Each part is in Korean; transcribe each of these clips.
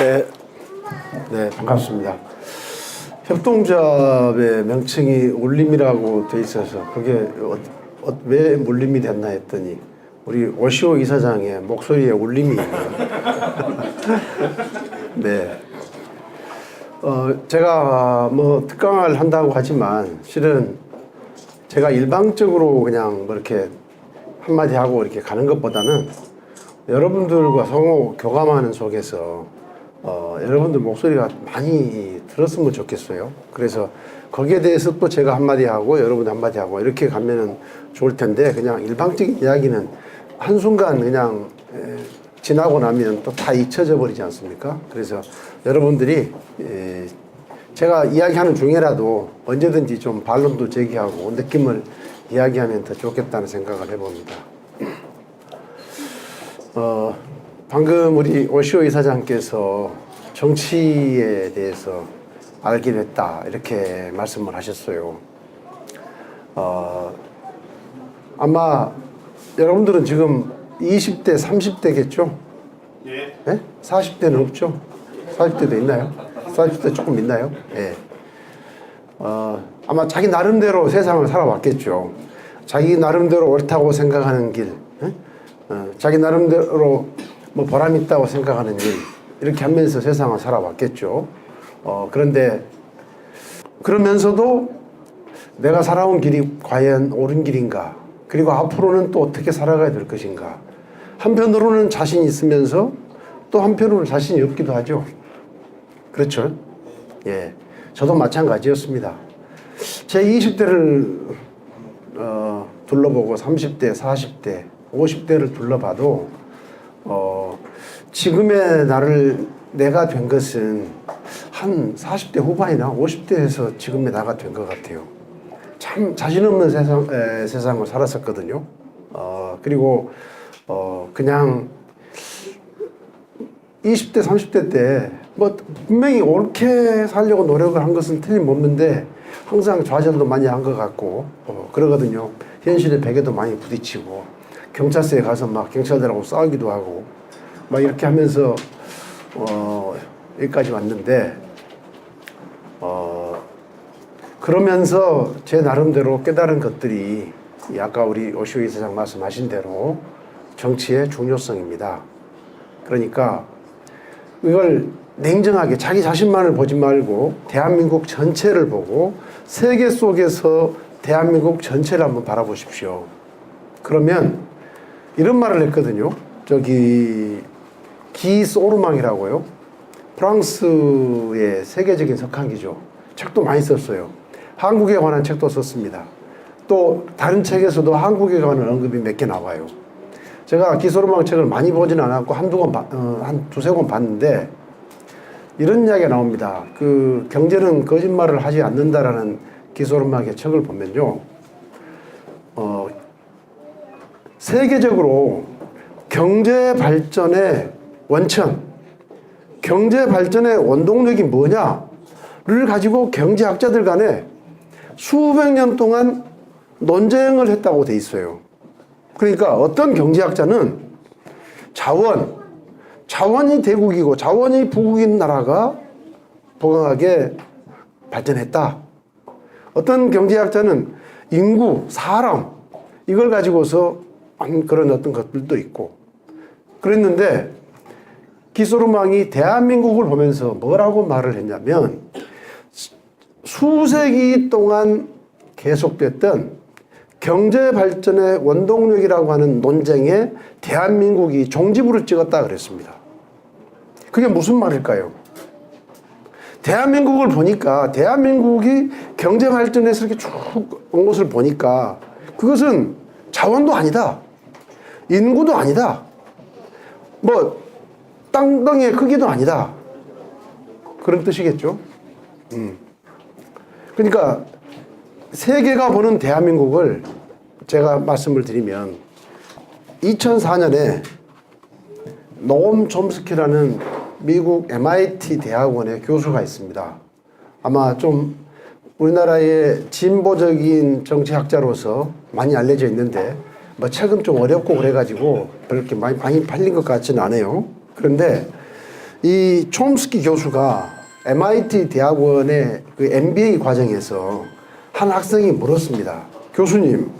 네, 네, 반갑습니다. 협동조합의 명칭이 울림이라고 돼 있어서 그게 왜 물림이 됐나 했더니 우리 오시오 이사장의 목소리에 울림이 있네요. 네. 제가 뭐 특강을 한다고 하지만 실은 제가 일방적으로 그냥 뭐 이렇게 한마디 하고 이렇게 가는 것보다는 여러분들과 상호 교감하는 속에서 여러분들 목소리가 많이 들었으면 좋겠어요. 그래서 거기에 대해서 또 제가 한마디 하고 여러분 한마디 하고 이렇게 가면은 좋을 텐데 그냥 일방적인 이야기는 한순간 그냥 지나고 나면 또 다 잊혀져 버리지 않습니까? 그래서 여러분들이 제가 이야기하는 중에라도 언제든지 좀 반론도 제기하고 느낌을 이야기하면 더 좋겠다는 생각을 해봅니다. 방금 우리 오시오 이사장께서 정치에 대해서 알게 됐다 이렇게 말씀을 하셨어요. 아마 여러분들은 지금 20대, 30대겠죠? 예. 네? 40대는 없죠? 40대도 있나요? 40대 조금 있나요? 예. 아마 자기 나름대로 세상을 살아왔겠죠. 자기 나름대로 옳다고 생각하는 길, 자기 나름대로 뭐 보람 있다고 생각하는 일, 이렇게 하면서 세상을 살아왔겠죠. 그런데 그러면서도 내가 살아온 길이 과연 옳은 길인가? 그리고 앞으로는 또 어떻게 살아가야 될 것인가? 한편으로는 자신이 있으면서 또 한편으로는 자신이 없기도 하죠. 그렇죠? 예. 저도 마찬가지였습니다. 제 20대를 둘러보고 30대, 40대, 50대를 둘러봐도 지금의 나를 내가 된 것은 한 40대 후반이나 50대에서 지금의 나가 된 것 같아요. 참 자신 없는 세상을 살았었거든요. 그리고 그냥 20대, 30대 때 뭐 분명히 옳게 살려고 노력을 한 것은 틀림없는데 항상 좌절도 많이 한 것 같고 그러거든요. 현실의 벽에도 많이 부딪히고 경찰서에 가서 막 경찰들하고 싸우기도 하고 막 이렇게 하면서 여기까지 왔는데 그러면서 제 나름대로 깨달은 것들이 아까 우리 오시오 이사장 말씀하신 대로 정치의 중요성입니다. 그러니까 이걸 냉정하게 자기 자신만을 보지 말고 대한민국 전체를 보고 세계 속에서 대한민국 전체를 한번 바라보십시오. 그러면 이런 말을 했거든요. 저기 기 소르망이라고요. 프랑스의 세계적인 석학이죠. 책도 많이 썼어요. 한국에 관한 책도 썼습니다. 또 다른 책에서도 한국에 관한 언급이 몇 개 나와요. 제가 기소르망 책을 많이 보진 않았고 한 두세 권 봤는데 이런 이야기가 나옵니다. 그 경제는 거짓말을 하지 않는다라는 기소르망의 책을 보면요. 세계적으로 경제 발전의 원천, 경제 발전의 원동력이 뭐냐를 가지고 경제학자들 간에 수백 년 동안 논쟁을 했다고 돼 있어요. 그러니까 어떤 경제학자는 자원이 대국이고 자원이 부국인 나라가 부강하게 발전했다. 어떤 경제학자는 인구, 사람 이걸 가지고서 그런 어떤 것들도 있고 그랬는데 기소르망이 대한민국을 보면서 뭐라고 말을 했냐면 수세기 동안 계속됐던 경제 발전의 원동력이라고 하는 논쟁에 대한민국이 종지부를 찍었다 그랬습니다. 그게 무슨 말일까요? 대한민국을 보니까 대한민국이 경제 발전에서 이렇게 쭉 온 것을 보니까 그것은 자원도 아니다. 인구도 아니다. 뭐 땅덩이의 크기도 아니다. 그런 뜻이겠죠. 그러니까 세계가 보는 대한민국을 제가 말씀을 드리면 2004년에 노엄 촘스키라는 미국 MIT 대학원의 교수가 있습니다. 아마 좀 우리나라의 진보적인 정치학자로서 많이 알려져 있는데 뭐 책은 좀 어렵고 그래가지고 그렇게 많이 팔린 것 같지는 않아요. 그런데 이 촘스키 교수가 MIT 대학원의 그 MBA 과정에서 한 학생이 물었습니다. 교수님,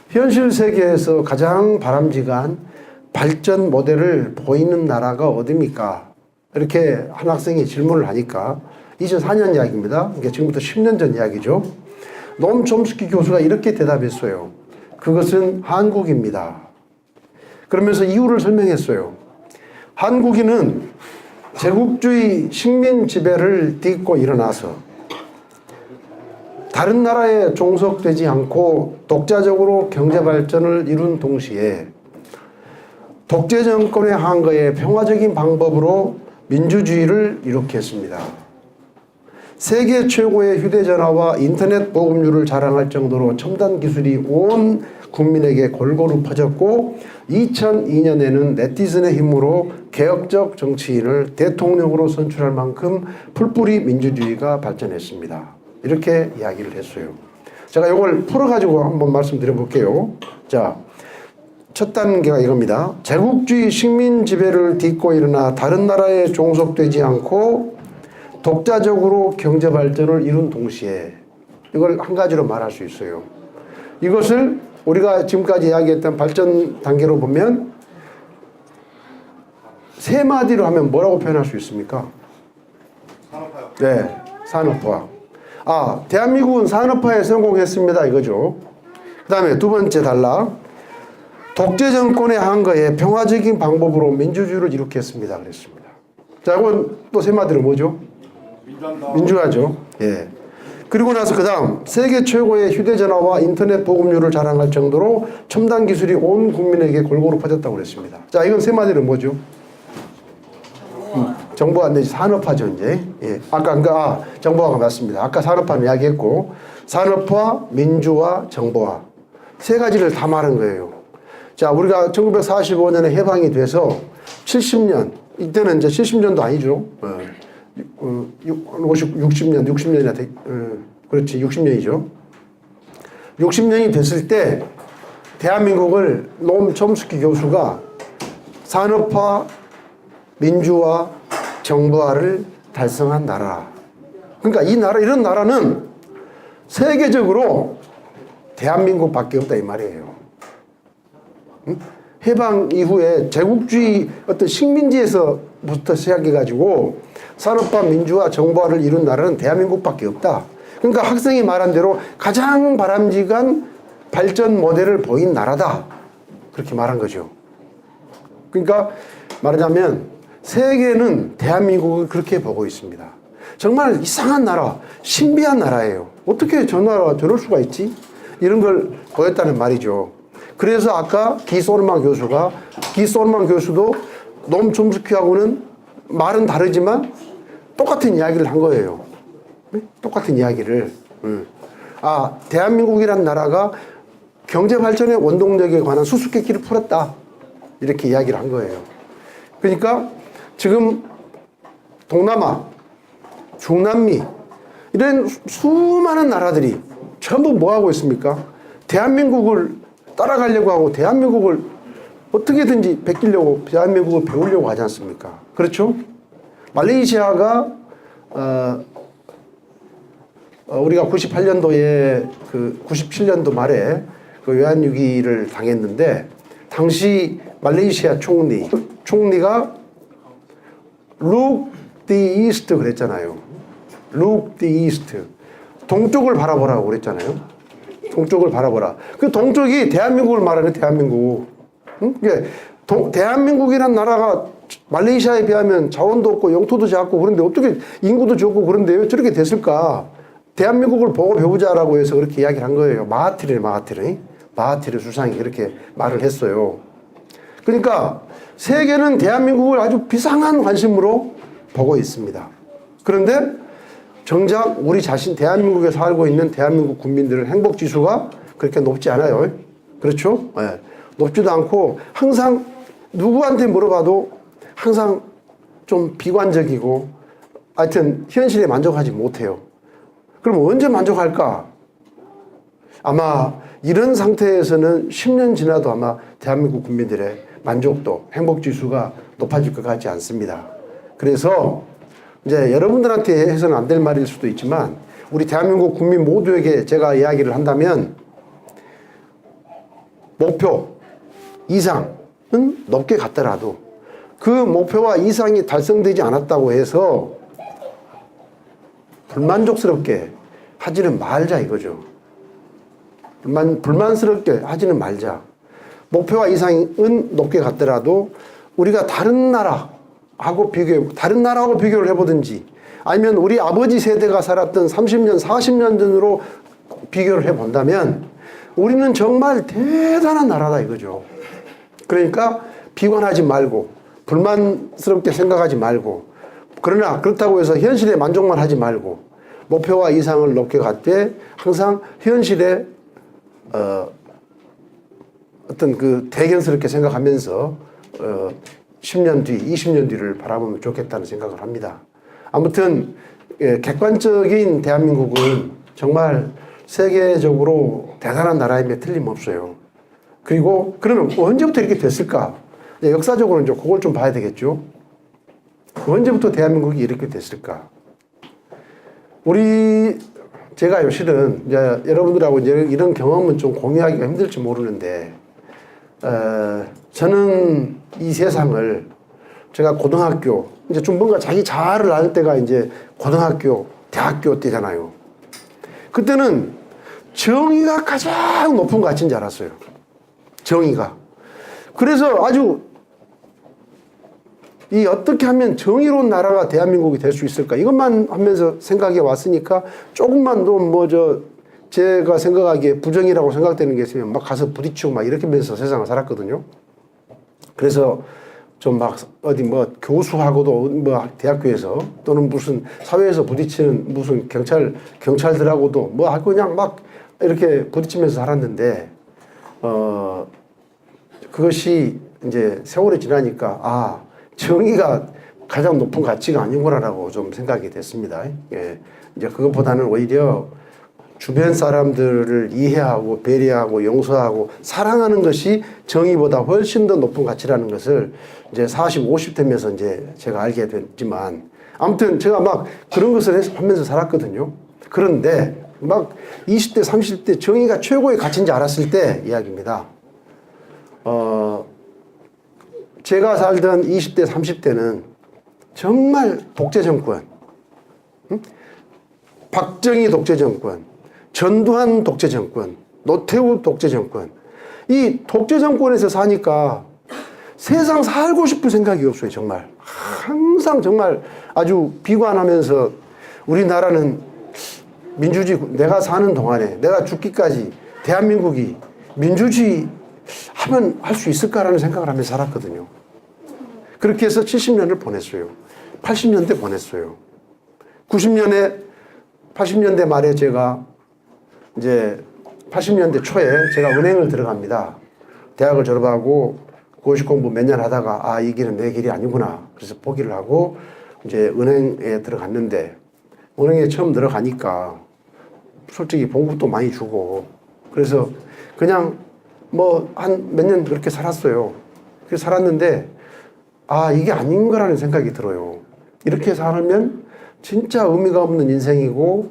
현실 세계에서 가장 바람직한 발전 모델을 보이는 나라가 어디입니까? 이렇게 한 학생이 질문을 하니까 2004년 이야기입니다. 그러니까 지금부터 10년 전 이야기죠. 노엄 촘스키 교수가 이렇게 대답했어요. 그것은 한국입니다. 그러면서 이유를 설명했어요. 한국인은 제국주의 식민 지배를 딛고 일어나서 다른 나라에 종속되지 않고 독자적으로 경제 발전을 이룬 동시에 독재 정권의 항거에 평화적인 방법으로 민주주의를 이룩했습니다. 세계 최고의 휴대전화와 인터넷 보급률을 자랑할 정도로 첨단 기술이 온 국민에게 골고루 퍼졌고 2002년에는 네티즌의 힘으로 개혁적 정치인을 대통령으로 선출할 만큼 풀뿌리 민주주의가 발전했습니다. 이렇게 이야기를 했어요. 제가 이걸 풀어가지고 한번 말씀드려 볼게요. 자, 첫 단계가 이겁니다. 제국주의 식민 지배를 딛고 일어나 다른 나라에 종속되지 않고 독자적으로 경제 발전을 이룬 동시에 이걸 한 가지로 말할 수 있어요. 이것을 우리가 지금까지 이야기했던 발전 단계로 보면 세 마디로 하면 뭐라고 표현할 수 있습니까? 산업화요. 네, 산업화. 아, 대한민국은 산업화에 성공했습니다. 이거죠. 그 다음에 두 번째 단락. 독재 정권의 항거에 평화적인 방법으로 민주주의를 이룩했습니다. 그랬습니다. 자, 이건 또 세 마디로 뭐죠? 민주화죠. 예. 그리고 나서 그 다음 세계 최고의 휴대전화와 인터넷 보급률을 자랑할 정도로 첨단 기술이 온 국민에게 골고루 퍼졌다고 그랬습니다. 자, 이건 세 마디로 뭐죠? 정보화 내지 산업화죠, 이제. 예. 정보화가 맞습니다. 아까 산업화는 이야기했고, 산업화, 민주화, 정보화. 세 가지를 다 말한 거예요. 자, 우리가 1945년에 해방이 돼서 70년, 이때는 이제 70년도 아니죠. 60년이나 그렇지, 60년이죠. 60년이 됐을 때, 대한민국을 노엄 촘스키 교수가 산업화, 민주화, 정부화를 달성한 나라. 그러니까 이런 나라는 세계적으로 대한민국밖에 없다 이 말이에요. 응? 해방 이후에 제국주의 어떤 식민지에서부터 시작해가지고 산업화, 민주화, 정부화를 이룬 나라는 대한민국밖에 없다. 그러니까 학생이 말한 대로 가장 바람직한 발전 모델을 보인 나라다. 그렇게 말한 거죠. 그러니까 말하자면 세계는 대한민국을 그렇게 보고 있습니다. 정말 이상한 나라, 신비한 나라예요. 어떻게 저 나라가 저럴 수가 있지? 이런 걸 보였다는 말이죠. 그래서 아까 기 소르만 교수도 노엄 촘스키하고는 말은 다르지만 똑같은 이야기를 한 거예요. 똑같은 이야기를. 아, 대한민국이란 나라가 경제 발전의 원동력에 관한 수수께끼를 풀었다. 이렇게 이야기를 한 거예요. 그러니까 지금 동남아, 중남미 이런 수많은 나라들이 전부 뭐 하고 있습니까? 대한민국을 따라가려고 하고 대한민국을 어떻게든지 베끼려고 대한민국을 배우려고 하지 않습니까? 그렇죠? 말레이시아가 우리가 98년도에 97년도 말에 그 외환위기를 당했는데 당시 말레이시아 총리가 Look the East 그랬잖아요. Look the East. 동쪽을 바라보라고 그랬잖아요. 동쪽을 바라보라. 그 동쪽이 대한민국을 말하는 대한민국. 응? 대한민국이란 나라가 말레이시아에 비하면 자원도 없고 영토도 작고 그런데 어떻게 인구도 적고 그런데 왜 저렇게 됐을까? 대한민국을 보고 배우자라고 해서 그렇게 이야기를 한 거예요. 마하티르 수상이 그렇게 말을 했어요. 그러니까 세계는 대한민국을 아주 비상한 관심으로 보고 있습니다. 그런데 정작 우리 자신 대한민국에 살고 있는 대한민국 국민들의 행복지수가 그렇게 높지 않아요. 그렇죠? 네. 높지도 않고 항상 누구한테 물어봐도 항상 좀 비관적이고 하여튼 현실에 만족하지 못해요. 그럼 언제 만족할까? 아마 이런 상태에서는 10년 지나도 아마 대한민국 국민들의 만족도, 행복지수가 높아질 것 같지 않습니다. 그래서 이제 여러분들한테 해서는 안 될 말일 수도 있지만 우리 대한민국 국민 모두에게 제가 이야기를 한다면 목표 이상은 높게 갔더라도 그 목표와 이상이 달성되지 않았다고 해서 불만족스럽게 하지는 말자 이거죠. 불만스럽게 하지는 말자. 목표와 이상은 높게 갔더라도 우리가 다른 나라하고 비교를 해보든지 아니면 우리 아버지 세대가 살았던 30년, 40년 전으로 비교를 해본다면 우리는 정말 대단한 나라다 이거죠. 그러니까 비관하지 말고 불만스럽게 생각하지 말고 그러나 그렇다고 해서 현실에 만족만 하지 말고 목표와 이상을 높게 갔되 항상 현실에 어떤 그 대견스럽게 생각하면서 10년 뒤, 20년 뒤를 바라보면 좋겠다는 생각을 합니다. 아무튼 객관적인 대한민국은 정말 세계적으로 대단한 나라임에 틀림없어요. 그리고 그러면 언제부터 이렇게 됐을까? 역사적으로는 이제 그걸 좀 봐야 되겠죠. 언제부터 대한민국이 이렇게 됐을까? 제가요, 실은, 이제 여러분들하고 이제 이런 경험은 좀 공유하기가 힘들지 모르는데, 저는 이 세상을 제가 고등학교, 이제 좀 뭔가 자기 자아를 알 때가 이제 고등학교, 대학교 때잖아요. 그때는 정의가 가장 높은 가치인 줄 알았어요. 정의가. 그래서 아주 어떻게 하면 정의로운 나라가 대한민국이 될 수 있을까? 이것만 하면서 생각해 왔으니까 조금만 더 제가 생각하기에 부정이라고 생각되는 게 있으면 막 가서 부딪히고 막 이렇게 하면서 세상을 살았거든요. 그래서 좀 막 어디 교수하고도 대학교에서 또는 무슨 사회에서 부딪히는 무슨 경찰들하고도 그냥 막 이렇게 부딪히면서 살았는데, 그것이 이제 세월이 지나니까, 정의가 가장 높은 가치가 아니구나라고 좀 생각이 됐습니다. 예. 이제 그것보다는 오히려 주변 사람들을 이해하고 배려하고 용서하고 사랑하는 것이 정의보다 훨씬 더 높은 가치라는 것을 이제 40, 50대면서 이제 제가 알게 됐지만 아무튼 제가 막 그런 것을 하면서 살았거든요. 그런데 막 20대, 30대 정의가 최고의 가치인지 알았을 때 이야기입니다. 제가 살던 20대, 30대는 정말 독재 정권, 박정희 독재 정권, 전두환 독재 정권, 노태우 독재 정권, 이 독재 정권에서 사니까 세상 살고 싶은 생각이 없어요, 정말. 항상 정말 아주 비관하면서 우리나라는 민주주의, 내가 사는 동안에, 내가 죽기까지 대한민국이 민주주의 하면 할 수 있을까라는 생각을 하면서 살았거든요. 그렇게 해서 70년을 보냈어요. 80년대 보냈어요. 80년대 말에 제가 이제 80년대 초에 제가 은행을 들어갑니다. 대학을 졸업하고 고시 공부 몇 년 하다가 이 길은 내 길이 아니구나. 그래서 포기를 하고 이제 은행에 들어갔는데 은행에 처음 들어가니까 솔직히 봉급도 많이 주고 그래서 그냥 한 몇 년 그렇게 살았어요. 그래서 살았는데 이게 아닌 거라는 생각이 들어요. 이렇게 살면 진짜 의미가 없는 인생이고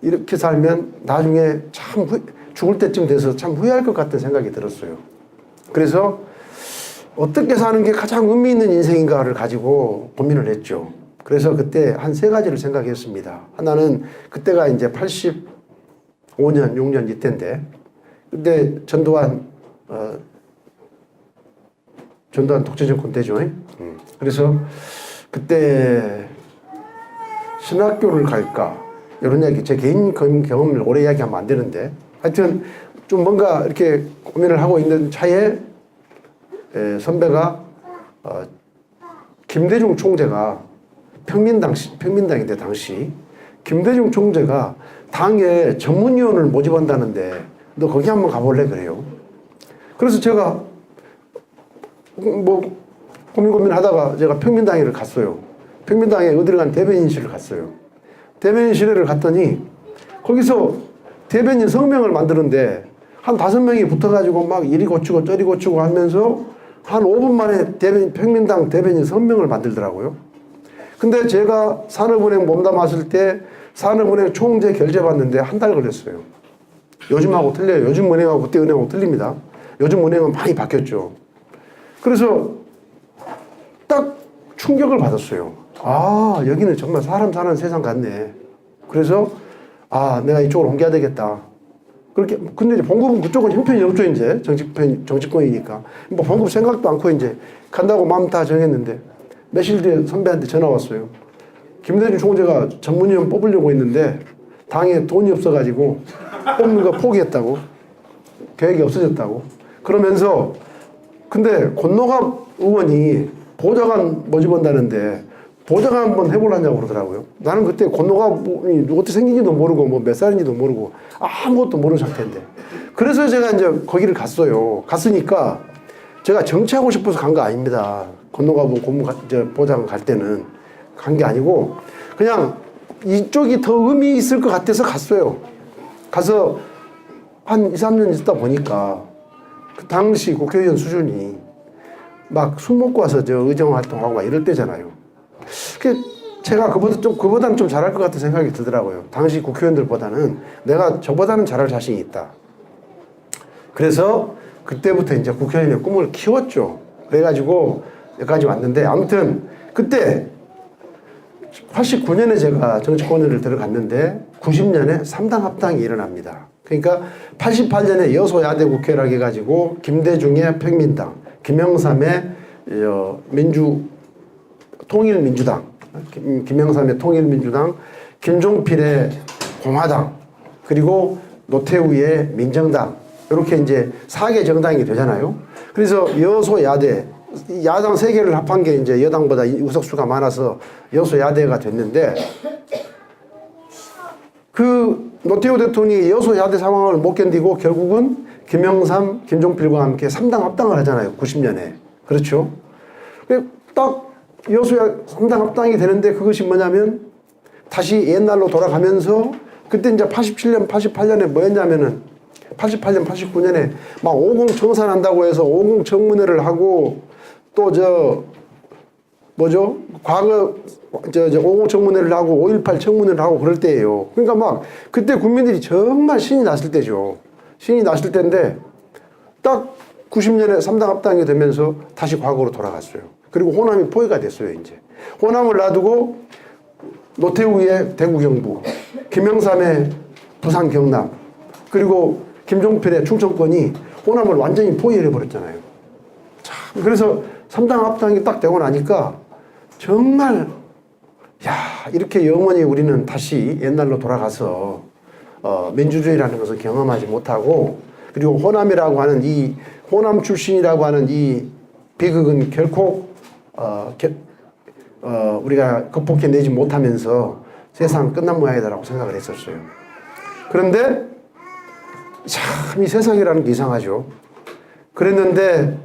이렇게 살면 나중에 참 죽을 때쯤 돼서 참 후회할 것 같은 생각이 들었어요. 그래서 어떻게 사는 게 가장 의미 있는 인생인가를 가지고 고민을 했죠. 그래서 그때 한 세 가지를 생각했습니다. 하나는 그때가 이제 85년, 6년 이때인데 그때 전두환 독재정권 때죠. 그래서 그때 신학교를 갈까 이런 이야기, 제 개인 경험을 오래 이야기하면 안 되는데 하여튼 좀 뭔가 이렇게 고민을 하고 있는 차에 선배가 김대중 총재가 평민당인데 당시 김대중 총재가 당에 전문위원을 모집한다는데 너 거기 한번 가볼래 그래요. 그래서 제가 고민하다가 제가 평민당회를 갔어요. 평민당에 어디를 간 대변인실을 갔어요. 대변인실을 갔더니 거기서 대변인 성명을 만드는데 한 5명이 붙어가지고 막 이리 고치고 저리 고치고 하면서 한 5분 만에 평민당 대변인 선명을 만들더라고요. 근데 제가 산업은행 몸담았을 때 산업은행 총재 결제 받는데 한 달 걸렸어요. 요즘하고 틀려요. 요즘 은행하고 그때 은행하고 틀립니다. 요즘 은행은 많이 바뀌었죠. 그래서 딱 충격을 받았어요. 아, 여기는 정말 사람 사는 세상 같네. 그래서 아, 내가 이쪽으로 옮겨야 되겠다. 그렇게, 근데 이제 봉급은 그쪽은 형편이 없죠, 이제. 정치권이니까. 뭐 봉급 생각도 않고 이제 간다고 마음 다 정했는데 며칠 뒤에 선배한테 전화 왔어요. 김대중 총재가 전문위원 뽑으려고 했는데 당에 돈이 없어가지고 뽑는 거 포기했다고. 계획이 없어졌다고. 그러면서 근데 권노갑 의원이 보좌관 모집한다는데 보좌관 한번 해보려냐고 그러더라고요. 나는 그때 권노갑이 어떻게 생긴지도 모르고 뭐 몇 살인지도 모르고 아무것도 모르는 상태인데. 그래서 제가 이제 거기를 갔어요. 갔으니까 제가 정치하고 싶어서 간 거 아닙니다. 권노갑 보좌관 갈 때는 간 게 아니고 그냥 이쪽이 더 의미 있을 것 같아서 갔어요. 가서 한 2, 3년 있다 보니까 그 당시 국회의원 수준이 막 술 먹고 와서 저 의정 활동하고 막 이럴 때잖아요. 제가 그보다는 좀 잘할 것 같은 생각이 들더라고요. 당시 국회의원들보다는 내가 저보다는 잘할 자신이 있다. 그래서 그때부터 이제 국회의원의 꿈을 키웠죠. 그래가지고 여기까지 왔는데 아무튼 그때 89년에 제가 정치권을 들어갔는데 90년에 3당 합당이 일어납니다. 그러니까 88년에 여소야대 국회라고 해가지고 김대중의 평민당, 김영삼의 통일민주당, 김영삼의 통일민주당, 김종필의 공화당, 그리고 노태우의 민정당 이렇게 이제 4개 정당이 되잖아요. 그래서 여소야대 야당 3개를 합한 게 이제 여당보다 의석수가 많아서 여소야대가 됐는데 그 노태우 대통령이 여소야대 상황을 못 견디고 결국은 김영삼, 김종필과 함께 3당 합당을 하잖아요. 90년에. 그렇죠? 딱 여소야 3당 합당이 되는데 그것이 뭐냐면 다시 옛날로 돌아가면서 그때 이제 87년, 88년에 뭐였냐면은 88년, 89년에 막 50 청산한다고 해서 50 청문회를 하고 또 과거 50 청문회를 하고 5.18 청문회를 하고 그럴 때예요. 그러니까 막 그때 국민들이 정말 신이 났을 때죠. 신이 났을 때인데 딱 90년에 3당 합당이 되면서 다시 과거로 돌아갔어요. 그리고 호남이 포위가 됐어요, 이제. 호남을 놔두고 노태우의 대구 경북, 김영삼의 부산 경남, 그리고 김종필의 충청권이 호남을 완전히 포위해버렸잖아요. 참, 그래서 3당 합당이 딱 되고 나니까 정말 이렇게 영원히 우리는 다시 옛날로 돌아가서 민주주의라는 것을 경험하지 못하고 그리고 호남이라고 하는 이 호남 출신이라고 하는 이 비극은 결코 우리가 극복해내지 못하면서 세상 끝난 모양이다라고 생각을 했었어요. 그런데 참 이 세상이라는 게 이상하죠. 그랬는데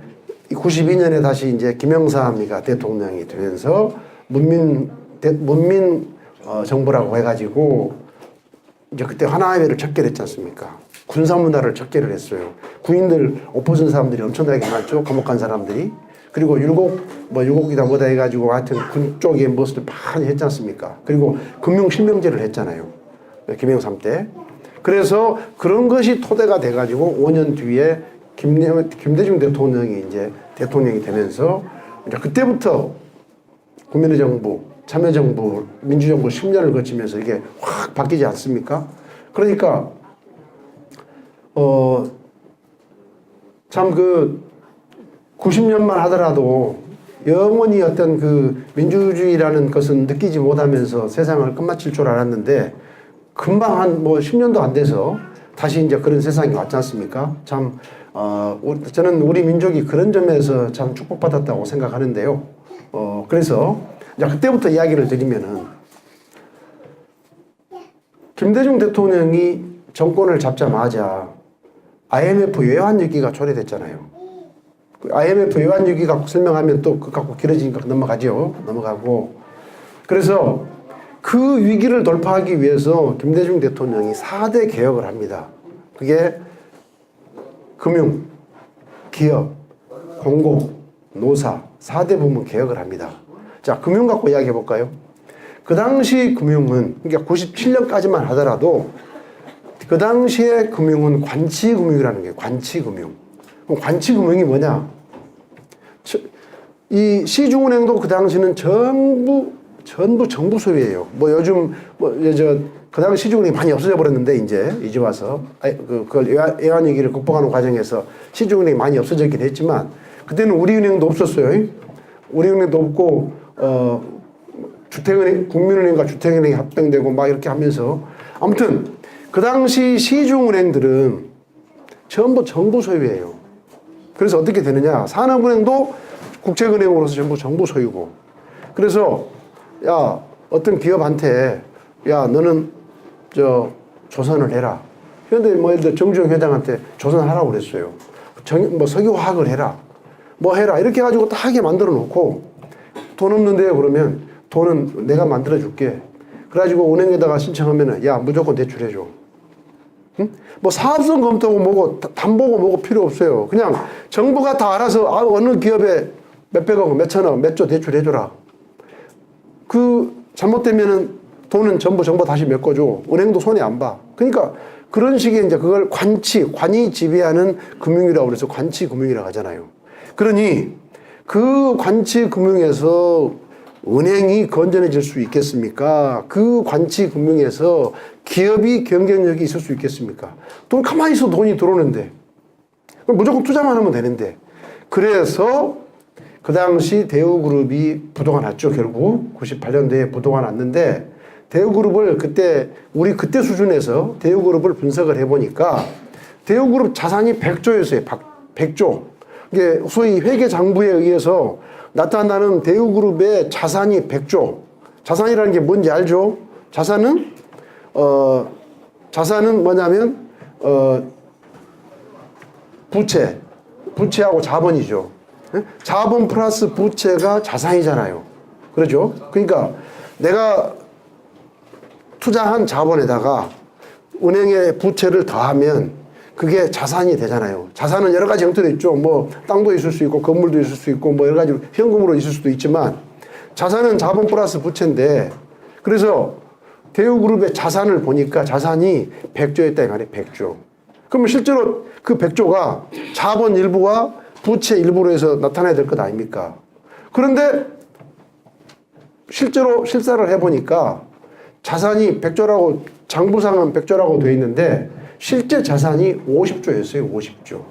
92년에 다시 이제 김영삼이가 대통령이 되면서 문민 정부라고 해가지고 이제 그때 하나회를 척결했지 않습니까? 군사문화를 척결을 했어요. 군인들 옷 벗은 사람들이 엄청나게 많죠. 감옥 간 사람들이. 그리고 율곡이다 뭐다 해가지고 하여튼 군 쪽의 무엇을 많이 했지 않습니까? 그리고 금융실명제를 했잖아요. 김영삼 때. 그래서 그런 것이 토대가 돼가지고 5년 뒤에 김대중 대통령이 이제 대통령이 되면서 이제 그때부터 국민의 정부, 참여정부, 민주정부 10년을 거치면서 이게 확 바뀌지 않습니까? 그러니까 참 90년만 하더라도 영원히 어떤 그 민주주의라는 것은 느끼지 못하면서 세상을 끝마칠 줄 알았는데 금방 한 10년도 안 돼서 다시 이제 그런 세상이 왔지 않습니까? 참, 저는 우리 민족이 그런 점에서 참 축복받았다고 생각하는데요. 그래서 이제 그때부터 이야기를 드리면은 김대중 대통령이 정권을 잡자마자 IMF 외환위기가 초래됐잖아요. IMF 외환위기가 설명하면 또 그 갖고 길어지니까 넘어가고. 그래서 그 위기를 돌파하기 위해서 김대중 대통령이 4대 개혁을 합니다. 그게 금융, 기업, 공공, 노사, 4대 부문 개혁을 합니다. 자, 금융 갖고 이야기해 볼까요? 그 당시 금융은, 그러니까 97년까지만 하더라도 그 당시에 금융은 관치금융이라는 게 관치금융. 그럼 관치금융이 뭐냐? 이 시중은행도 그 당시는 전부 정부 소유예요. 뭐 요즘 그 당시 시중은행이 많이 없어져 버렸는데 이제 와서 그걸 애환위기를 극복하는 과정에서 시중은행이 많이 없어졌긴 했지만 그때는 우리은행도 없었어요. 우리은행도 없고 주택은행, 국민은행과 주택은행이 합병되고 막 이렇게 하면서 아무튼 그 당시 시중은행들은 전부 정부 소유예요. 그래서 어떻게 되느냐? 산업은행도 국책은행으로서 전부 정부 소유고. 그래서 야, 어떤 기업한테 야, 너는 조선을 해라. 그런데 뭐 예를 들어 정주영 회장한테 조선하라고 그랬어요. 뭐 석유화학을 해라. 뭐 해라. 이렇게 해가지고 딱 하게 만들어 놓고 돈 없는데요. 그러면 돈은 내가 만들어 줄게. 그래가지고 은행에다가 신청하면은 야, 무조건 대출해줘. 응? 뭐 사업성 검토고 뭐고 담보고 뭐고 필요 없어요. 그냥 정부가 다 알아서 어느 기업에 몇백억, 몇천억, 몇 조 대출해줘라. 그 잘못되면은 돈은 전부 정부 다시 메꿔줘. 은행도 손에 안 봐. 그러니까 그런 식의 이제 그걸 관이 지배하는 금융이라고 그래서 관치금융이라고 하잖아요. 그러니 그 관치금융에서 은행이 건전해질 수 있겠습니까? 그 관치금융에서 기업이 경쟁력이 있을 수 있겠습니까? 돈 가만히 있어도 돈이 들어오는데 무조건 투자만 하면 되는데 그래서 그 당시 대우그룹이 부도가 났죠. 결국 98년도에 부도가 났는데 대우그룹을 우리 그때 수준에서 대우그룹을 분석을 해보니까 대우그룹 자산이 100조였어요. 100조. 이게 소위 회계장부에 의해서 나타나는 대우그룹의 자산이 100조. 자산이라는 게 뭔지 알죠? 자산은 뭐냐면 부채하고 자본이죠. 자본 플러스 부채가 자산이잖아요. 그렇죠? 그러니까 내가 투자한 자본에다가 은행의 부채를 더하면 그게 자산이 되잖아요. 자산은 여러 가지 형태로 있죠. 뭐 땅도 있을 수 있고 건물도 있을 수 있고 뭐 여러 가지 현금으로 있을 수도 있지만 자산은 자본 플러스 부채인데 그래서 대우그룹의 자산을 보니까 자산이 100조였다 이 말이에요. 100조. 그러면 실제로 그 100조가 자본 일부와 부채 일부로 해서 나타나야 될 것 아닙니까? 그런데 실제로 실사를 해보니까 자산이 100조라고 장부상은 100조라고 되어 있는데 실제 자산이 50조였어요. 50조.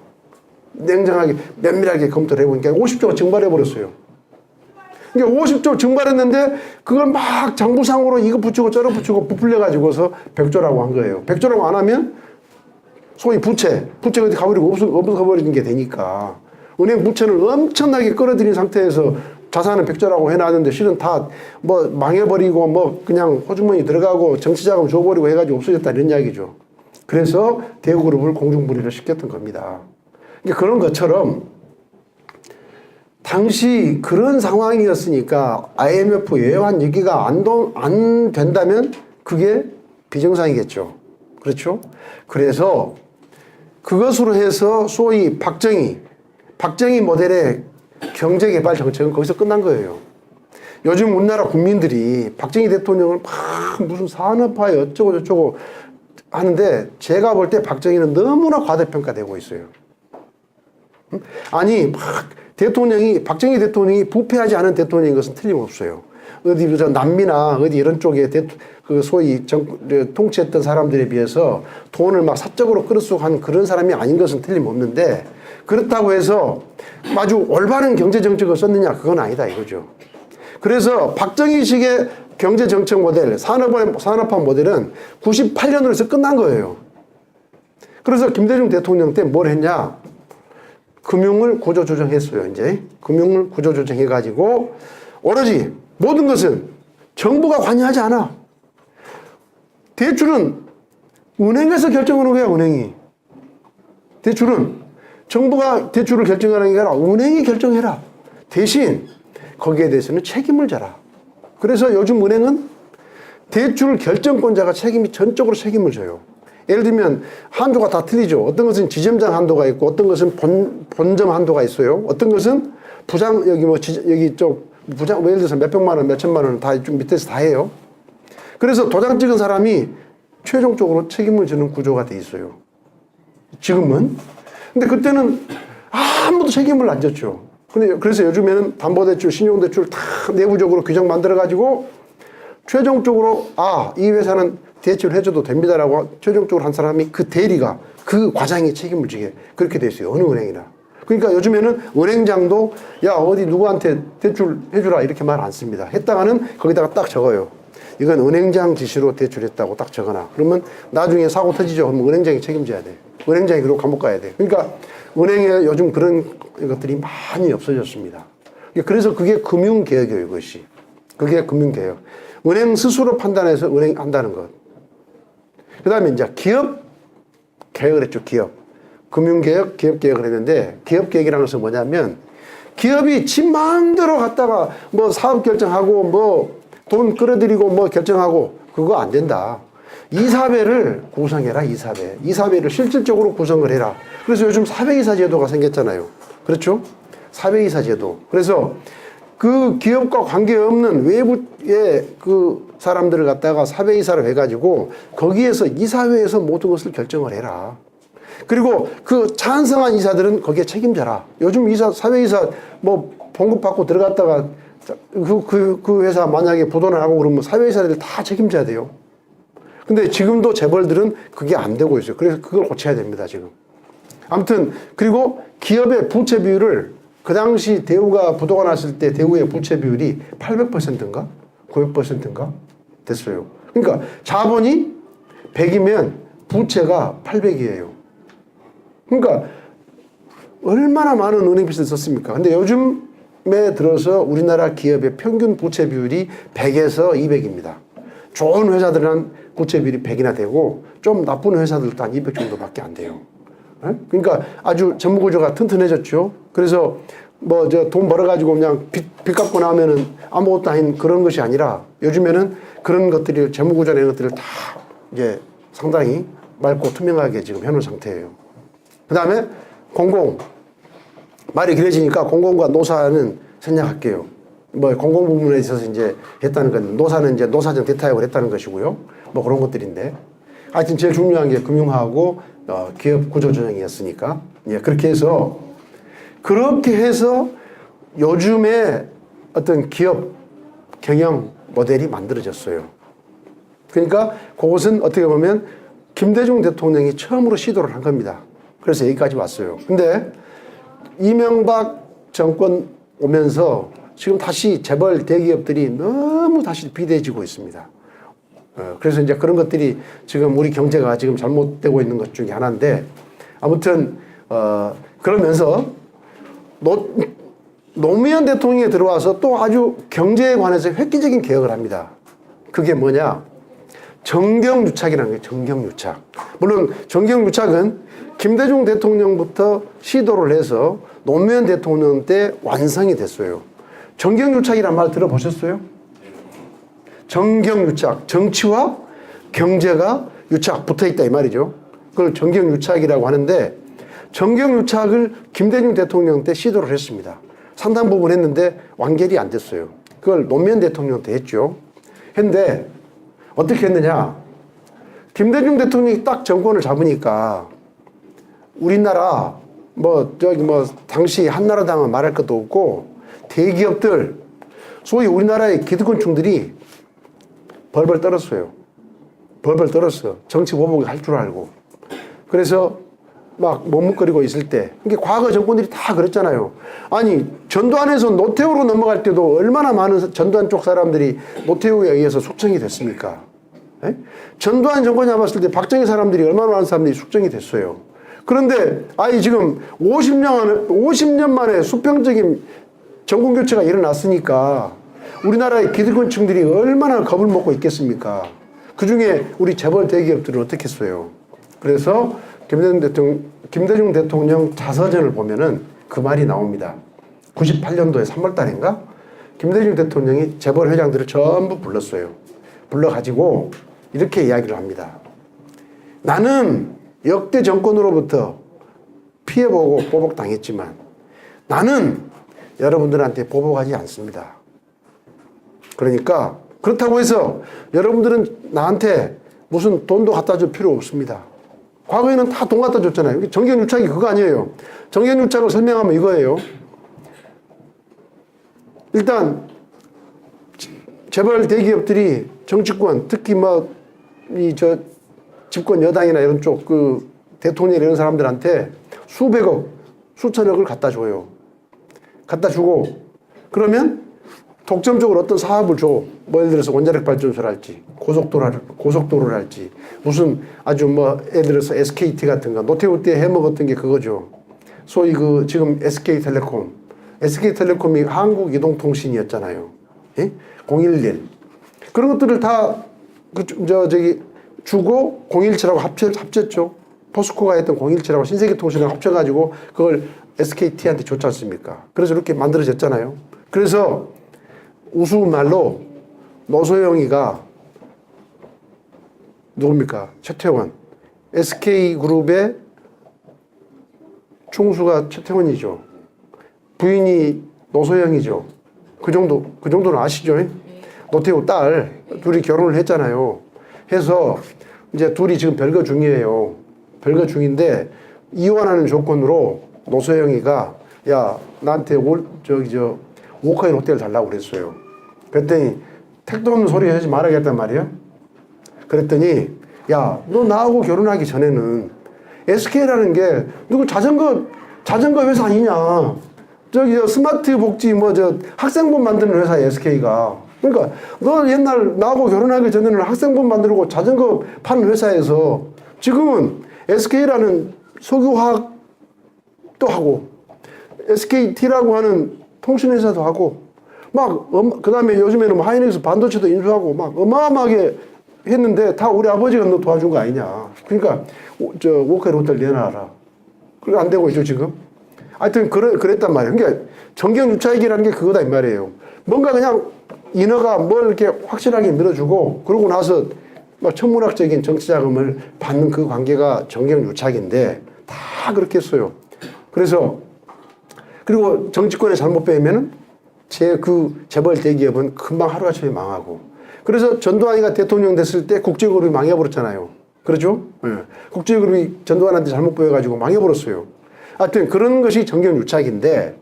냉정하게 면밀하게 검토를 해보니까 50조가 증발해버렸어요. 그러니까 50조 증발했는데 그걸 막 장부상으로 이거 붙이고 저거 붙이고 부풀려가지고서 100조라고 한 거예요. 100조라고 안 하면 소위 부채가 어디 가버리고 없어버리는 게 되니까 은행 부채를 엄청나게 끌어들인 상태에서 자산은 100조라고 해놨는데 실은 다 뭐 망해버리고 뭐 그냥 호주머니 들어가고 정치자금 줘버리고 해가지고 없어졌다 이런 이야기죠. 그래서 대우그룹을 공중분해를 시켰던 겁니다. 그러니까 그런 것처럼 당시 그런 상황이었으니까 IMF 예환 위기가 안 된다면 그게 비정상이겠죠. 그렇죠? 그래서 그것으로 해서 소위 박정희 모델의 경제개발 정책은 거기서 끝난 거예요. 요즘 우리나라 국민들이 박정희 대통령을 막 무슨 산업화에 어쩌고 저쩌고 하는데 제가 볼 때 박정희는 너무나 과대평가되고 있어요. 아니 막 박정희 대통령이 부패하지 않은 대통령인 것은 틀림없어요. 어디 남미나 어디 이런 쪽에 그 소위 통치했던 사람들에 비해서 돈을 막 사적으로 끌어쓰고 한 그런 사람이 아닌 것은 틀림없는데 그렇다고 해서 아주 올바른 경제정책을 썼느냐 그건 아니다 이거죠. 그래서 박정희식의 경제정책 모델, 산업화 모델은 98년으로 해서 끝난 거예요. 그래서 김대중 대통령 때 뭘 했냐? 금융을 구조조정했어요. 이제 금융을 구조조정해가지고 오로지 모든 것은 정부가 관여하지 않아. 대출은 은행에서 결정하는 거야. 은행이. 대출은 정부가 대출을 결정하는 게 아니라 은행이 결정해라. 대신 거기에 대해서는 책임을 져라. 그래서 요즘 은행은 대출 결정권자가 전적으로 책임을 져요. 예를 들면 한도가 다 틀리죠. 어떤 것은 지점장 한도가 있고 어떤 것은 본점 한도가 있어요. 어떤 것은 부장 여기 뭐 여기 쪽 부장 예를 들어서 몇백만 원, 몇천만 원 다 좀 밑에서 다 해요. 그래서 도장 찍은 사람이 최종적으로 책임을 지는 구조가 돼 있어요. 지금은. 근데 그때는 아무도 책임을 안 졌죠. 근데 그래서 요즘에는 담보대출, 신용대출 다 내부적으로 규정 만들어가지고 최종적으로 이 회사는 대출을 해줘도 됩니다라고 최종적으로 한 사람이 그 대리가 그 과장이 책임을 지게 그렇게 돼 있어요. 어느 은행이나. 그러니까 요즘에는 은행장도 야 어디 누구한테 대출 해주라 이렇게 말 안 씁니다. 했다가는 거기다가 딱 적어요. 이건 은행장 지시로 대출했다고 딱 적어놔. 그러면 나중에 사고 터지죠. 그러면 은행장이 책임져야 돼. 은행장이 그리고 감옥 가야 돼. 그러니까 은행에 요즘 그런 것들이 많이 없어졌습니다. 그래서 그게 금융개혁이에요. 이것이. 그게 금융개혁. 은행 스스로 판단해서 은행 한다는 것. 그 다음에 이제 기업 개혁을 했죠. 기업. 금융개혁, 기업개혁을 했는데 기업개혁이라는 것은 뭐냐면 기업이 지 마음대로 갔다가 뭐 사업 결정하고 뭐 돈 끌어들이고 뭐 결정하고 그거 안 된다. 이사회를 구성해라. 이사회를 실질적으로 구성을 해라. 그래서 요즘 사회이사 제도가 생겼잖아요. 그렇죠? 사회이사 제도. 그래서 그 기업과 관계없는 외부의 그 사람들을 갖다가 사회이사를 해가지고 거기에서 이사회에서 모든 것을 결정을 해라. 그리고 그 찬성한 이사들은 거기에 책임져라. 요즘 사회이사 뭐 봉급받고 들어갔다가 그 회사 만약에 부도를 하고 그러면 사회이사들 다 책임져야 돼요. 근데 지금도 재벌들은 그게 안 되고 있어요. 그래서 그걸 고쳐야 됩니다, 지금. 아무튼, 그리고 기업의 부채 비율을 그 당시 대우가 부도가 났을 때 대우의 부채 비율이 800%인가? 900%인가? 됐어요. 그러니까 자본이 100이면 부채가 800이에요. 그러니까 얼마나 많은 은행빚을 썼습니까? 근데 요즘에 들어서 우리나라 기업의 평균 부채 비율이 100에서 200입니다. 좋은 회사들은 부채 비율이 100이나 되고 좀 나쁜 회사들도 한 200 정도밖에 안 돼요. 그러니까 아주 재무구조가 튼튼해졌죠. 그래서 뭐 돈 벌어가지고 그냥 빚 갚고 나면은 아무것도 아닌 그런 것이 아니라 요즘에는 그런 것들이 재무구조나 이런 것들을 다 이제 상당히 맑고 투명하게 지금 해놓은 상태예요. 그 다음에 말이 길어지니까 공공과 노사는 생략할게요. 뭐 공공 부문에 있어서 이제 했다는 건 노사는 이제 노사정 대타협을 했다는 것이고요. 뭐 그런 것들인데 하여튼 제일 중요한 게 금융하고 기업 구조 조정이었으니까 그렇게 해서 요즘에 어떤 기업 경영 모델이 만들어졌어요. 그러니까 그것은 어떻게 보면 김대중 대통령이 처음으로 시도를 한 겁니다. 그래서 여기까지 왔어요. 근데 이명박 정권 오면서 지금 다시 재벌 대기업들이 너무 다시 비대해지고 있습니다. 그래서 이제 그런 것들이 지금 우리 경제가 지금 잘못되고 있는 것 중에 하나인데 아무튼 그러면서 노무현 대통령이 들어와서 또 아주 경제에 관해서 획기적인 개혁을 합니다. 그게 뭐냐? 정경유착이라는 거예요. 정경유착. 물론 정경유착은 김대중 대통령부터 시도를 해서 노무현 대통령 때 완성이 됐어요. 정경유착이라는 말 들어보셨어요? 정경유착. 정치와 경제가 유착 붙어있다 이 말이죠. 그걸 정경유착이라고 하는데 정경유착을 김대중 대통령 때 시도를 했습니다. 상당 부분 했는데 완결이 안 됐어요. 그걸 노무현 대통령 때 했죠. 했는데 어떻게 했느냐? 김대중 대통령이 딱 정권을 잡으니까 우리나라 당시 한나라당은 말할 것도 없고 대기업들 소위 우리나라의 기득권층들이 벌벌 떨었어요. 벌벌 떨었어. 정치 보복을 할 줄 알고. 그래서 막 머뭇거리고 있을 때 이게 과거 정권들이 다 그랬잖아요. 아니 전두환에서 노태우로 넘어갈 때도 얼마나 많은 전두환 쪽 사람들이 노태우에 의해서 숙청이 됐습니까? 에? 전두환 정권이 잡았을 때 박정희 사람들이 얼마나 많은 사람들이 숙청이 됐어요. 그런데 지금 50년 만에 수평적인 정권 교체가 일어났으니까 우리나라의 기득권층들이 얼마나 겁을 먹고 있겠습니까? 그중에 우리 재벌 대기업들은 어떻게 했어요? 그래서 김대중 대통령 자서전을 보면은 그 말이 나옵니다. 98년도에 3월 달인가? 김대중 대통령이 재벌 회장들을 전부 불렀어요. 불러가지고 이렇게 이야기를 합니다. 나는 역대 정권으로부터 피해보고 보복당했지만 나는 여러분들한테 보복하지 않습니다. 그러니까 그렇다고 해서 여러분들은 나한테 무슨 돈도 갖다 줄 필요 없습니다. 과거에는 다 돈 갖다 줬잖아요. 정경유착이 그거 아니에요. 정경유착을 설명하면 이거예요. 일단 재벌 대기업들이 정치권, 특히 집권 여당이나 이런 쪽 대통령 이런 사람들한테 수백억, 수천억을 갖다 줘요. 갖다 주고 그러면 독점적으로 어떤 사업을 줘. 예를 들어서 원자력 발전소를 할지, 고속도로를 할지, 무슨 아주 예를 들어서 SKT 같은 거, 노태우 때 해먹었던 게 그거죠. 소위 지금 SK텔레콤이 한국이동통신이었잖아요. 예? 011. 그런 것들을 다 주고 017하고 합쳤죠. 포스코가 했던 017하고 신세계통신하고 합쳐가지고 그걸 SKT한테 줬지 않습니까? 그래서 이렇게 만들어졌잖아요. 그래서 우스운말로 노소영이가 누굽니까? 최태원. SK그룹의 총수가 최태원이죠. 부인이 노소영이죠. 그 정도는 아시죠? 노태우 딸 둘이 결혼을 했잖아요. 해서 이제 둘이 지금 별거 중이에요. 별거 중인데 이혼하는 조건으로 노소영이가 야 나한테 오카인 호텔 달라고 그랬어요. 그랬더니 택도 없는 소리 하지 말아야겠단 말이에요. 그랬더니 야 너 나하고 결혼하기 전에는 SK라는 게 누구 자전거 회사 아니냐. 스마트 복지 학생본 만드는 회사야 SK가. 그러니까 너 옛날 나하고 결혼하기 전에는 학생본 만들고 자전거 파는 회사에서 지금은 SK라는 석유화학도 하고 SKT라고 하는 통신회사도 하고 그 다음에 요즘에는 하이닉스 반도체도 인수하고 어마어마하게 했는데 다 우리 아버지가 너 도와준 거 아니냐. 그러니까 오카이 호텔 내놔라. 그게 안 되고 있죠 지금. 하여튼 그랬단 말이에요. 그러니까 정경유착이라는 게 그거다 이 말이에요. 뭔가 그냥 인허가 뭘 이렇게 확실하게 밀어주고 그러고 나서 천문학적인 정치자금을 받는 그 관계가 정경유착인데 다 그렇게 했어요. 그리고 정치권에 잘못 빼면은 재벌 대기업은 금방 하루아침에 망하고. 그래서 전두환이가 대통령 됐을 때 국제그룹이 망해버렸잖아요. 그렇죠? 네. 국제그룹이 전두환한테 잘못 보여가지고 망해버렸어요. 하여튼 그런 것이 정경유착인데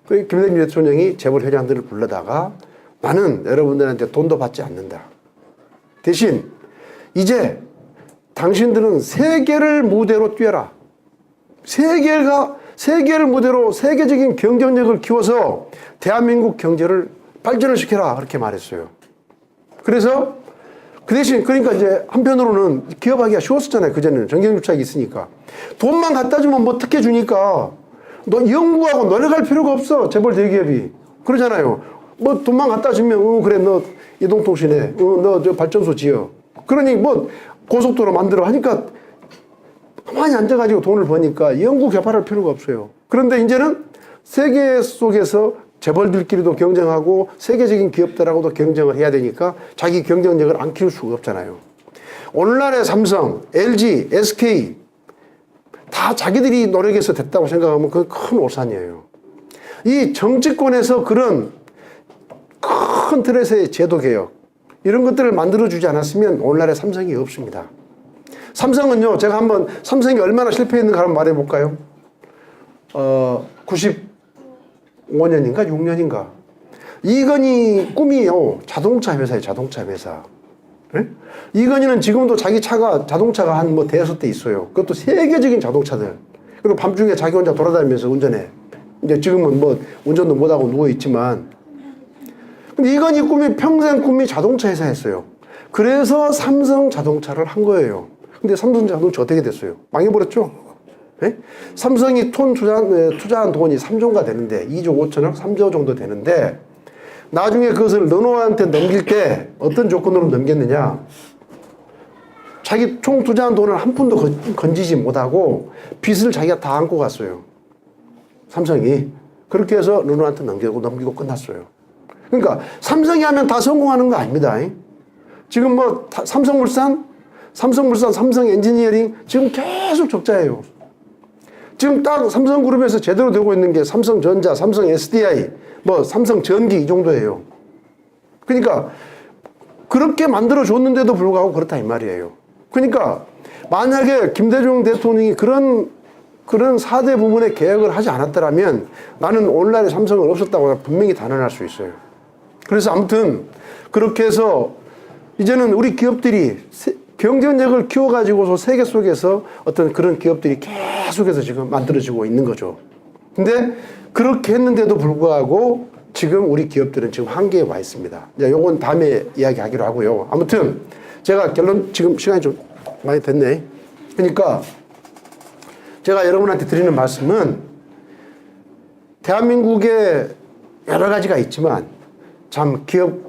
김대중 대통령이 재벌 회장들을 불러다가 나는 여러분들한테 돈도 받지 않는다. 대신 이제 당신들은 세계를 무대로 뛰어라. 세계를 무대로 세계적인 경쟁력을 키워서 대한민국 경제를 발전을 시켜라. 그렇게 말했어요. 그래서 그 대신 그러니까 이제 한편으로는 기업하기가 쉬웠었잖아요. 그전에는 정경유착이 있으니까. 돈만 갖다 주면 특혜 주니까 너 연구하고 노력할 필요가 없어. 재벌 대기업이. 그러잖아요. 돈만 갖다 주면 그래 너 이동통신해. 너 발전소 지어. 그러니 고속도로 만들어 하니까 가만히 앉아가지고 돈을 버니까 연구 개발할 필요가 없어요. 그런데 이제는 세계 속에서 재벌들끼리도 경쟁하고 세계적인 기업들하고도 경쟁을 해야 되니까 자기 경쟁력을 안 키울 수가 없잖아요. 오늘날의 삼성, LG, SK 다 자기들이 노력해서 됐다고 생각하면 그건 큰 오산이에요. 이 정치권에서 그런 큰 틀에서의 제도개혁 이런 것들을 만들어주지 않았으면 오늘날의 삼성이 없습니다. 삼성은요, 제가 한번 삼성이 얼마나 실패했는가 한번 말해볼까요? 95년인가 6년인가 이건희 꿈이요 자동차 회사예요. 자동차 회사. 네? 이건희는 지금도 자기 자동차가 한 대여섯 대 있어요. 그것도 세계적인 자동차들. 그리고 밤중에 자기 혼자 돌아다니면서 운전해. 이제 지금은 운전도 못하고 누워있지만. 근데 이건희 평생 꿈이 자동차 회사였어요. 그래서 삼성 자동차를 한 거예요. 근데 삼성 자동차 어떻게 됐어요? 망해버렸죠? 네? 삼성이 투자한 돈이 3조가 되는데 2조 5천억, 3조 정도 되는데 나중에 그것을 르노아한테 넘길 때 어떤 조건으로 넘겼느냐. 자기 총 투자한 돈을 한 푼도 건지지 못하고 빚을 자기가 다 안고 갔어요. 삼성이. 그렇게 해서 르노아한테 넘기고 끝났어요. 그러니까 삼성이 하면 다 성공하는 거 아닙니다. 지금 삼성물산 삼성물산, 삼성엔지니어링 지금 계속 적자예요. 지금 딱 삼성그룹에서 제대로 되고 있는 게 삼성전자, 삼성 SDI, 뭐 삼성전기 이 정도예요. 그러니까 그렇게 만들어 줬는데도 불구하고 그렇다 이 말이에요. 그러니까 만약에 김대중 대통령이 그런 4대 부분의 개혁을 하지 않았더라면 나는 오늘날의 삼성은 없었다고 분명히 단언할 수 있어요. 그래서 아무튼 그렇게 해서 이제는 우리 기업들이 경쟁력을 키워가지고서 세계 속에서 어떤 그런 기업들이 계속해서 지금 만들어지고 있는 거죠. 근데 그렇게 했는데도 불구하고 지금 우리 기업들은 지금 한계에 와 있습니다. 이제 요건 다음에 이야기하기로 하고요. 아무튼 제가 결론 지금 시간이 좀 많이 됐네. 그러니까 제가 여러분한테 드리는 말씀은 대한민국에 여러 가지가 있지만 참 기업의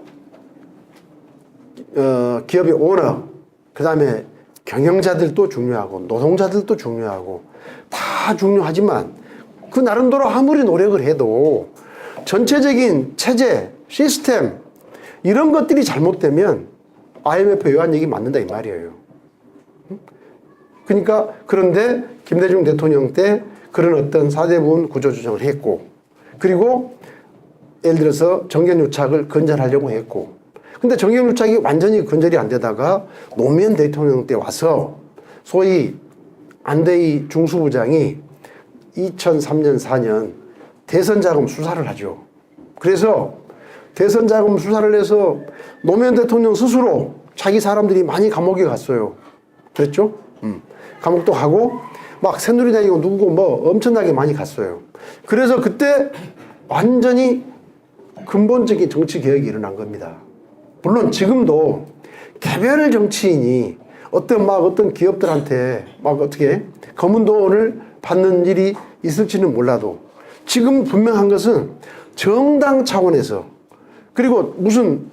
오너, 그 다음에 경영자들도 중요하고 노동자들도 중요하고 다 중요하지만 그 나름대로 아무리 노력을 해도 전체적인 체제, 시스템 이런 것들이 잘못되면 IMF 요한 얘기 맞는다 이 말이에요. 그러니까 그런데 김대중 대통령 때 그런 어떤 4대 부분 구조조정을 했고 그리고 예를 들어서 정견유착을 건전하려고 했고 근데 정견유착이 완전히 건절이 안 되다가 노무현 대통령 때 와서 소위 안대희 중수부장이 2003년 4년 대선자금 수사를 하죠. 그래서 대선자금 수사를 해서 노무현 대통령 스스로 자기 사람들이 많이 감옥에 갔어요. 그랬죠? 감옥도 가고 막 새누리당이고 누구고 뭐 엄청나게 많이 갔어요. 그래서 그때 완전히 근본적인 정치 개혁이 일어난 겁니다. 물론 지금도 개별 정치인이 어떤 기업들한테 막 어떻게 검은 돈을 받는 일이 있을지는 몰라도 지금 분명한 것은 정당 차원에서 그리고 무슨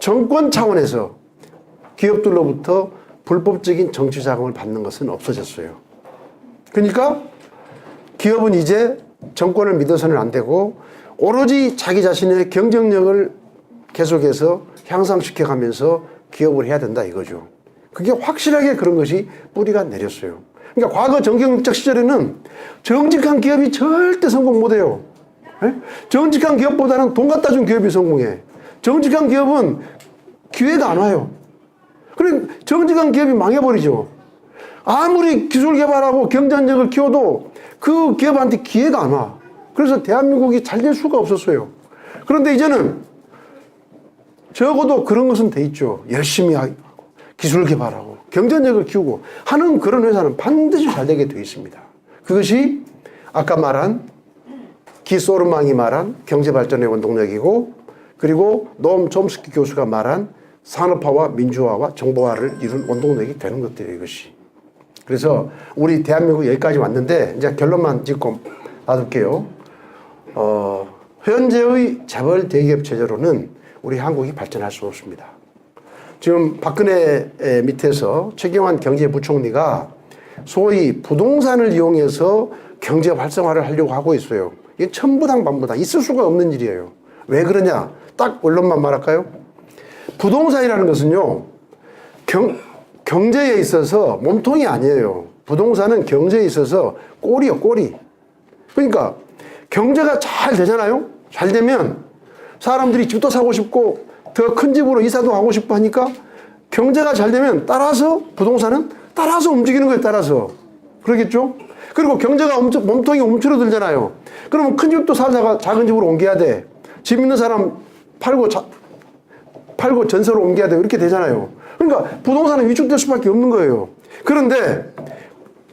정권 차원에서 기업들로부터 불법적인 정치 자금을 받는 것은 없어졌어요. 그러니까 기업은 이제 정권을 믿어서는 안 되고 오로지 자기 자신의 경쟁력을 계속해서 향상시켜가면서 기업을 해야 된다 이거죠. 그게 확실하게 그런 것이 뿌리가 내렸어요. 그러니까 과거 정경유착 시절에는 정직한 기업이 절대 성공 못해요. 정직한 기업보다는 돈 갖다 준 기업이 성공해. 정직한 기업은 기회가 안 와요. 그래 정직한 기업이 망해버리죠. 아무리 기술 개발하고 경쟁력을 키워도 그 기업한테 기회가 안 와. 그래서 대한민국이 잘 될 수가 없었어요. 그런데 이제는 적어도 그런 것은 돼 있죠. 열심히 하고 기술 개발하고 경쟁력을 키우고 하는 그런 회사는 반드시 잘 되게 돼 있습니다. 그것이 아까 말한 기소르망이 말한 경제발전의 원동력이고 그리고 노엄 촘스키 교수가 말한 산업화와 민주화와 정보화를 이룬 원동력이 되는 것들이에요. 이것이. 그래서 우리 대한민국 여기까지 왔는데 이제 결론만 짓고 놔둘게요. 현재의 재벌 대기업 체제로는 우리 한국이 발전할 수 없습니다. 지금 박근혜 밑에서 최경환 경제부총리가 소위 부동산을 이용해서 경제 활성화를 하려고 하고 있어요. 이게 천부당반부당 있을 수가 없는 일이에요. 왜 그러냐? 딱 원론만 말할까요? 부동산이라는 것은요, 경제에 있어서 몸통이 아니에요. 부동산은 경제에 있어서 꼬리요, 꼬리. 그러니까 경제가 잘 되잖아요? 잘 되면 사람들이 집도 사고 싶고 더 큰 집으로 이사도 가고 싶어 하니까 경제가 잘 되면 따라서 부동산은 따라서 움직이는 거예요, 따라서. 그러겠죠? 그리고 경제가 몸통이 움츠러들잖아요. 그러면 큰 집도 살다가 작은 집으로 옮겨야 돼. 집 있는 사람 팔고 전세로 옮겨야 돼. 이렇게 되잖아요. 그러니까 부동산은 위축될 수밖에 없는 거예요. 그런데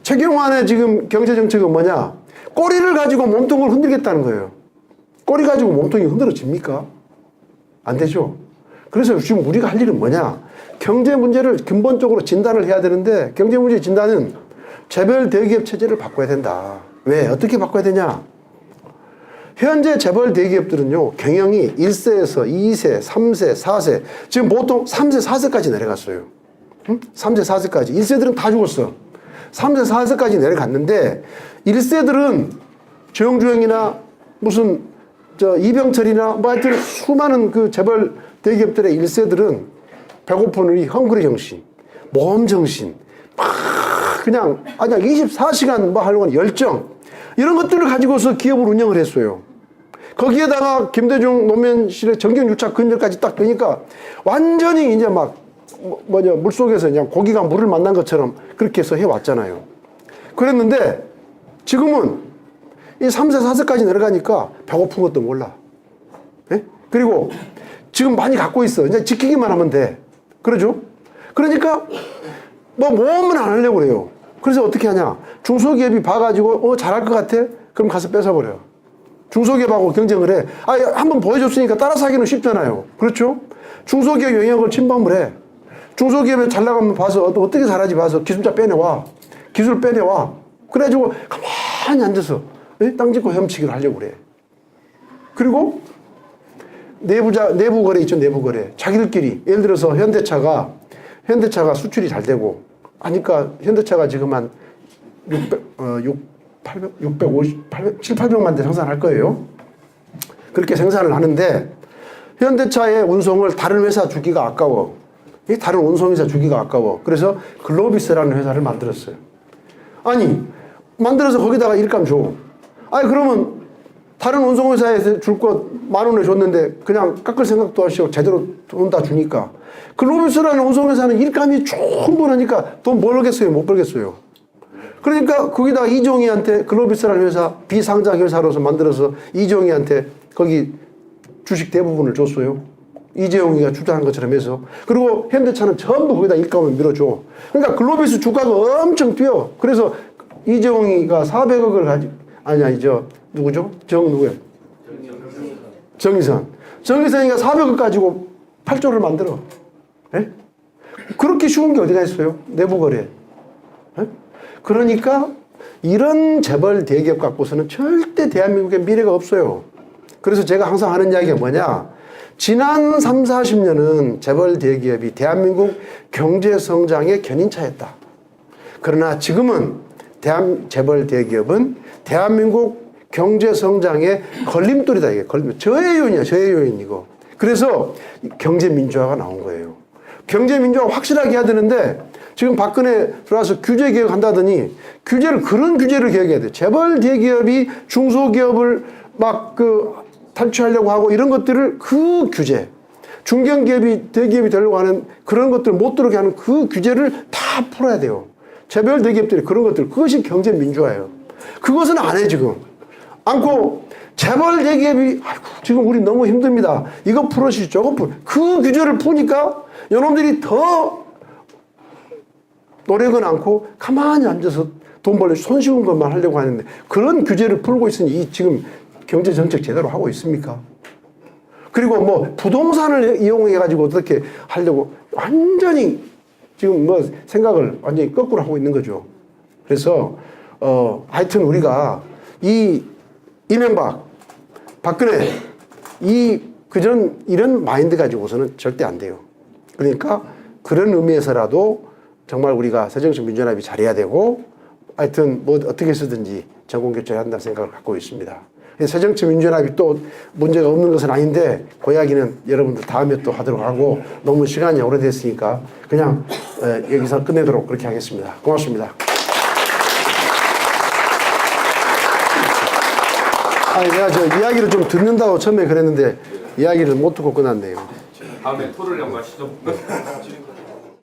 최경환의 지금 경제정책은 뭐냐? 꼬리를 가지고 몸통을 흔들겠다는 거예요. 꼬리 가지고 몸통이 흔들어집니까? 안 되죠. 그래서 지금 우리가 할 일은 뭐냐? 경제 문제를 근본적으로 진단을 해야 되는데 경제 문제 진단은 재벌 대기업 체제를 바꿔야 된다. 왜? 어떻게 바꿔야 되냐? 현재 재벌 대기업들은요, 경영이 1세에서 2세, 3세, 4세, 지금 보통 3세, 4세까지 내려갔어요. 3세, 4세까지. 1세들은 다 죽었어. 3세, 4세까지 내려갔는데, 1세들은 정주영이나 무슨, 이병철이나 뭐 하여튼 수많은 그 재벌 대기업들의 1세들은 배고픈 우리 헝그리 정신, 모험 정신, 막 그냥 24시간 뭐 하려고 하는 열정, 이런 것들을 가지고서 기업을 운영을 했어요. 거기에다가 김대중 노무현실의 정경유착 근절까지 딱 되니까 완전히 이제 막 물속에서 그냥 고기가 물을 만난 것처럼 그렇게 해서 해왔잖아요. 그랬는데 지금은 이 3세 4세까지 내려가니까 배고픈 것도 몰라. 예? 그리고 지금 많이 갖고 있어. 이제 지키기만 하면 돼. 그러죠? 그러니까 뭐 모험은 안 하려고 그래요. 그래서 어떻게 하냐? 중소기업이 봐가지고 잘할 것 같아? 그럼 가서 뺏어버려요. 중소기업하고 경쟁을 해. 한번 보여줬으니까 따라서 하기는 쉽잖아요. 그렇죠? 중소기업 영역을 침범을 해. 중소기업에 잘 나가면 봐서 어떻게 잘하지 봐서 기술자 빼내와. 기술 빼내와. 그래가지고 가만히 앉아서 땅 짓고 헤엄치기를 하려고 그래. 그리고 내부 거래 있죠, 내부 거래. 자기들끼리. 예를 들어서 현대차가 수출이 잘 되고 하니까 현대차가 지금 한 700만 대 생산할 거예요. 그렇게 생산을 하는데 현대차의 운송을 다른 회사 주기가 아까워. 다른 운송회사 주기가 아까워. 그래서 글로비스라는 회사를 만들었어요. 만들어서 거기다가 일감 줘. 그러면 다른 운송회사에서 줄 거 10,000원에 줬는데 그냥 깎을 생각도 하시고 제대로 돈 다 주니까 글로비스라는 운송회사는 일감이 충분하니까 돈 벌겠어요? 못 벌겠어요? 그러니까 거기다가 이종희한테 글로비스라는 회사 비상장 회사로서 만들어서 이종희한테 거기 주식 대부분을 줬어요. 이재용이가 주장한 것처럼 해서. 그리고 현대차는 전부 거기다 일감을 밀어줘. 그러니까 글로비스 주가가 엄청 뛰어. 그래서 이재용이가 400억을 가지고 누구죠? 누구예요? 정의선이가 400억 가지고 8조를 만들어. 예? 그렇게 쉬운 게 어디가 있어요? 내부 거래. 예? 그러니까 이런 재벌 대기업 갖고서는 절대 대한민국의 미래가 없어요. 그래서 제가 항상 하는 이야기가 뭐냐? 지난 3, 40년은 재벌 대기업이 대한민국 경제 성장의 견인차였다. 그러나 지금은 재벌 대기업은 대한민국 경제 성장의 걸림돌이다. 이게 저해 요인이야, 저해 요인 이거. 그래서 경제 민주화가 나온 거예요. 경제 민주화 확실하게 해야 되는데 지금 박근혜 들어와서 규제 개혁한다더니 그런 규제를 개혁해야 돼. 재벌 대기업이 중소기업을 탈취하려고 하고 이런 것들을 그 규제, 중견기업이 대기업이 되려고 하는 그런 것들 못 들어오게 하는 그 규제를 다 풀어야 돼요. 재벌 대기업들이 그런 것들, 그것이 경제 민주화예요. 그것은 안 해, 지금. 않고, 재벌 대기업이, 지금 우리 너무 힘듭니다. 이거 풀어주시, 저거 그 규제를 푸니까, 여러분들이 더 노력은 않고, 가만히 앉아서 돈 벌려 손쉬운 것만 하려고 하는데, 그런 규제를 풀고 있으니, 지금 경제정책 제대로 하고 있습니까? 그리고 부동산을 이용해가지고 어떻게 하려고, 완전히, 지금 생각을 완전히 거꾸로 하고 있는 거죠. 그래서, 하여튼 우리가 이명박, 박근혜, 이런 마인드 가지고서는 절대 안 돼요. 그러니까 그런 의미에서라도 정말 우리가 새정치민주연합이 잘해야 되고, 하여튼 어떻게 해서든지 정권교체해야 한다는 생각을 갖고 있습니다. 새정치민주연합이 또 문제가 없는 것은 아닌데 그 이야기는 여러분들 다음에 또 하도록 하고 너무 시간이 오래됐으니까 그냥 여기서 끝내도록 그렇게 하겠습니다. 고맙습니다. 내가 이야기를 좀 듣는다고 처음에 그랬는데 이야기를 못 듣고 끝났네요. 다음에 토를 연구하시죠.